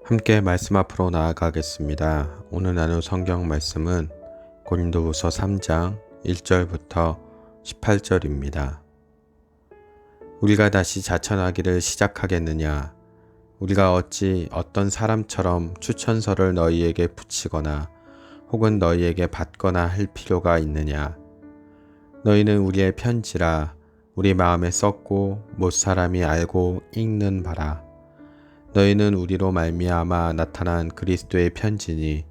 함께 말씀 앞으로 나아가겠습니다. 오늘 나눌 성경 말씀은 고린도후서 3장 1절부터 18절입니다. 우리가 다시 자천하기를 시작하겠느냐? 우리가 어찌 어떤 사람처럼 추천서를 너희에게 붙이거나 혹은 너희에게 받거나 할 필요가 있느냐? 너희는 우리의 편지라 우리 마음에 썼고 못 사람이 알고 읽는 바라. 너희는 우리로 말미암아 나타난 그리스도의 편지니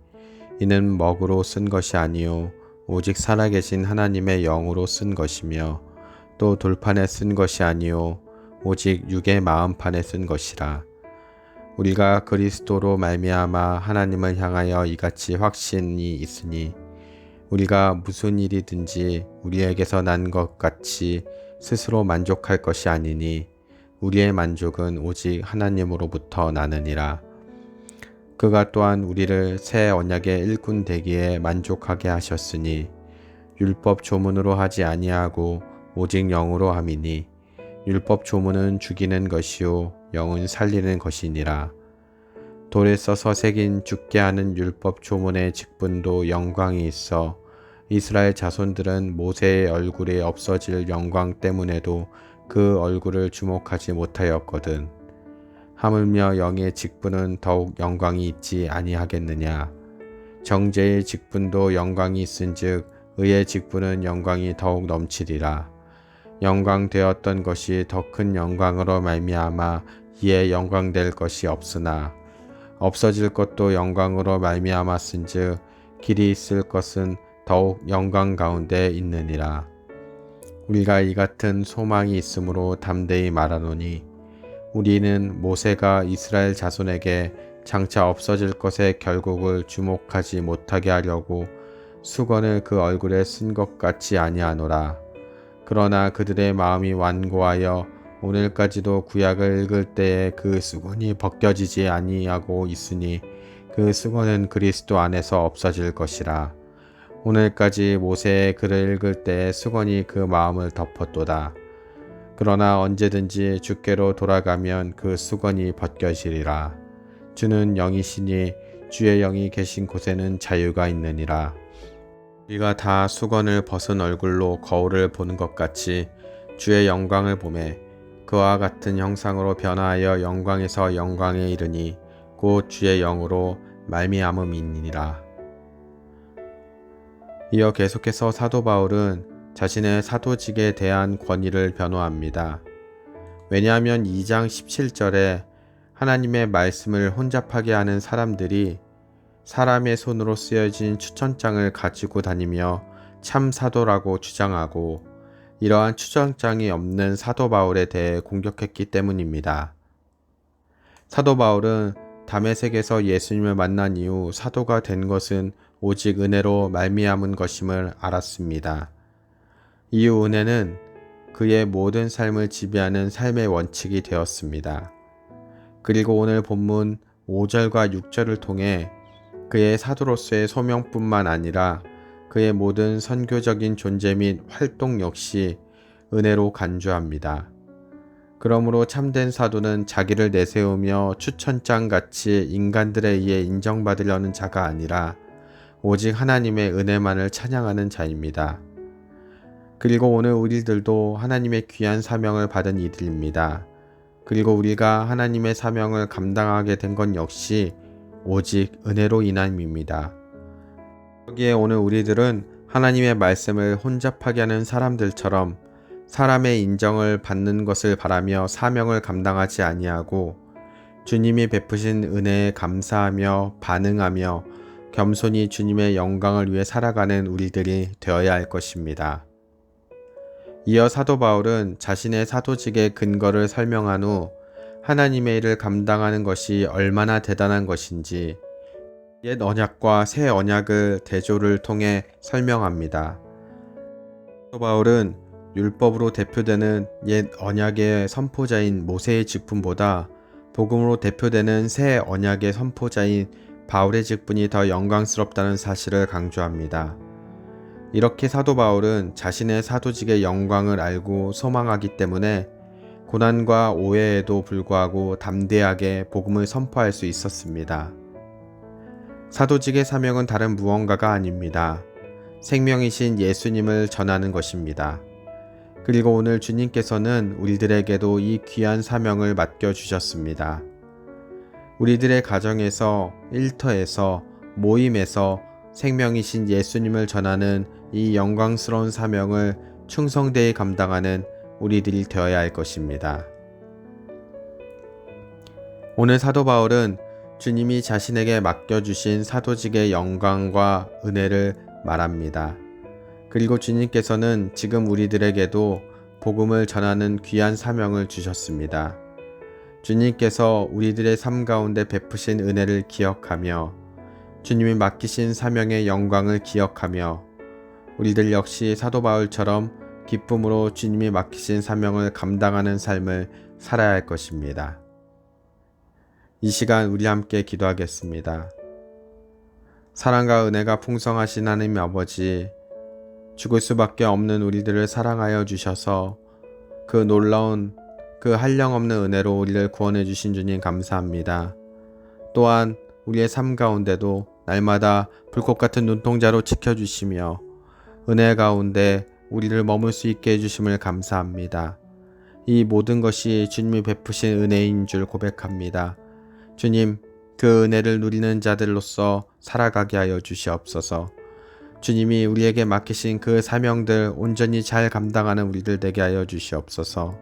이는 먹으로 쓴 것이 아니요 오직 살아계신 하나님의 영으로 쓴 것이며 또 돌판에 쓴 것이 아니요 오직 육의 마음판에 쓴 것이라. 우리가 그리스도로 말미암아 하나님을 향하여 이같이 확신이 있으니 우리가 무슨 일이든지 우리에게서 난 것 같이 스스로 만족할 것이 아니니 우리의 만족은 오직 하나님으로부터 나느니라. 그가 또한 우리를 새 언약의 일꾼 되기에 만족하게 하셨으니 율법 조문으로 하지 아니하고 오직 영으로 함이니 율법 조문은 죽이는 것이요 영은 살리는 것이니라. 돌에 써서 새긴 죽게 하는 율법 조문의 직분도 영광이 있어 이스라엘 자손들은 모세의 얼굴이 없어질 영광 때문에도 그 얼굴을 주목하지 못하였거든. 하물며 영의 직분은 더욱 영광이 있지 아니하겠느냐. 정죄의 직분도 영광이 있은즉 의의 직분은 영광이 더욱 넘치리라. 영광되었던 것이 더 큰 영광으로 말미암아 이에 영광될 것이 없으나 없어질 것도 영광으로 말미암았은즉 길이 있을 것은 더욱 영광 가운데 있느니라. 우리가 이 같은 소망이 있으므로 담대히 말하노니 우리는 모세가 이스라엘 자손에게 장차 없어질 것의 결국을 주목하지 못하게 하려고 수건을 그 얼굴에 쓴 것 같지 아니하노라. 그러나 그들의 마음이 완고하여 오늘까지도 구약을 읽을 때에 그 수건이 벗겨지지 아니하고 있으니 그 수건은 그리스도 안에서 없어질 것이라. 오늘까지 모세의 글을 읽을 때에 수건이 그 마음을 덮었도다. 그러나 언제든지 주께로 돌아가면 그 수건이 벗겨지리라. 주는 영이시니 주의 영이 계신 곳에는 자유가 있느니라. 우리가 다 수건을 벗은 얼굴로 거울을 보는 것 같이 주의 영광을 보매 그와 같은 형상으로 변화하여 영광에서 영광에 이르니 곧 주의 영으로 말미암음이니라. 이어 계속해서 사도 바울은 자신의 사도직에 대한 권위를 변호합니다. 왜냐하면 2장 17절에 하나님의 말씀을 혼잡하게 하는 사람들이 사람의 손으로 쓰여진 추천장을 가지고 다니며 참 사도라고 주장하고 이러한 추천장이 없는 사도 바울에 대해 공격했기 때문입니다. 사도 바울은 다메섹에서 예수님을 만난 이후 사도가 된 것은 오직 은혜로 말미암은 것임을 알았습니다. 이후 은혜는 그의 모든 삶을 지배하는 삶의 원칙이 되었습니다. 그리고 오늘 본문 5절과 6절을 통해 그의 사도로서의 소명뿐만 아니라 그의 모든 선교적인 존재 및 활동 역시 은혜로 간주합니다. 그러므로 참된 사도는 자기를 내세우며 추천장같이 인간들에 의해 인정받으려는 자가 아니라 오직 하나님의 은혜만을 찬양하는 자입니다. 그리고 오늘 우리들도 하나님의 귀한 사명을 받은 이들입니다. 그리고 우리가 하나님의 사명을 감당하게 된 것 역시 오직 은혜로 인함입니다. 여기에 오늘 우리들은 하나님의 말씀을 혼잡하게 하는 사람들처럼 사람의 인정을 받는 것을 바라며 사명을 감당하지 아니하고 주님이 베푸신 은혜에 감사하며 반응하며 겸손히 주님의 영광을 위해 살아가는 우리들이 되어야 할 것입니다. 이어 사도 바울은 자신의 사도직의 근거를 설명한 후 하나님의 일을 감당하는 것이 얼마나 대단한 것인지 옛 언약과 새 언약의 대조를 통해 설명합니다. 사도 바울은 율법으로 대표되는 옛 언약의 선포자인 모세의 직분보다 복음으로 대표되는 새 언약의 선포자인 바울의 직분이 더 영광스럽다는 사실을 강조합니다. 이렇게 사도 바울은 자신의 사도직의 영광을 알고 소망하기 때문에 고난과 오해에도 불구하고 담대하게 복음을 선포할 수 있었습니다. 사도직의 사명은 다른 무언가가 아닙니다. 생명이신 예수님을 전하는 것입니다. 그리고 오늘 주님께서는 우리들에게도 이 귀한 사명을 맡겨주셨습니다. 우리들의 가정에서, 일터에서, 모임에서 생명이신 예수님을 전하는 이 영광스러운 사명을 충성되이 감당하는 우리들이 되어야 할 것입니다. 오늘 사도 바울은 주님이 자신에게 맡겨주신 사도직의 영광과 은혜를 말합니다. 그리고 주님께서는 지금 우리들에게도 복음을 전하는 귀한 사명을 주셨습니다. 주님께서 우리들의 삶 가운데 베푸신 은혜를 기억하며 주님이 맡기신 사명의 영광을 기억하며 우리들 역시 사도 바울처럼 기쁨으로 주님이 맡기신 사명을 감당하는 삶을 살아야 할 것입니다. 이 시간 우리 함께 기도하겠습니다. 사랑과 은혜가 풍성하신 하나님 아버지, 죽을 수밖에 없는 우리들을 사랑하여 주셔서 그 놀라운 그 한량없는 은혜로 우리를 구원해 주신 주님 감사합니다. 또한 우리의 삶 가운데도 날마다 불꽃 같은 눈동자로 지켜주시며 은혜 가운데 우리를 머물 수 있게 해주심을 감사합니다. 이 모든 것이 주님이 베푸신 은혜인 줄 고백합니다. 주님, 그 은혜를 누리는 자들로서 살아가게 하여 주시옵소서. 주님이 우리에게 맡기신 그 사명들 온전히 잘 감당하는 우리들 되게 하여 주시옵소서.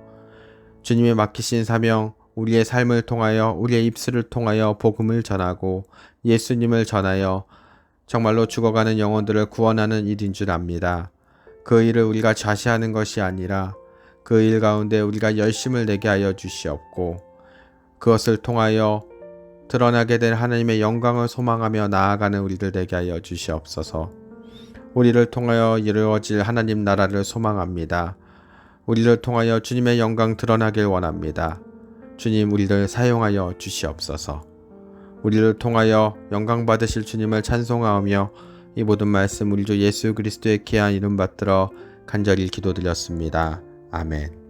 주님이 맡기신 사명, 우리의 삶을 통하여 우리의 입술을 통하여 복음을 전하고 예수님을 전하여 정말로 죽어가는 영혼들을 구원하는 일인 줄 압니다. 그 일을 우리가 좌시하는 것이 아니라 그 일 가운데 우리가 열심을 내게 하여 주시옵고 그것을 통하여 드러나게 된 하나님의 영광을 소망하며 나아가는 우리들 되게 하여 주시옵소서. 우리를 통하여 이루어질 하나님 나라를 소망합니다. 우리를 통하여 주님의 영광 드러나길 원합니다. 주님, 우리를 사용하여 주시옵소서. 우리를 통하여 영광 받으실 주님을 찬송하며 이 모든 말씀 우리 주 예수 그리스도의 귀한 이름 받들어 간절히 기도드렸습니다. 아멘.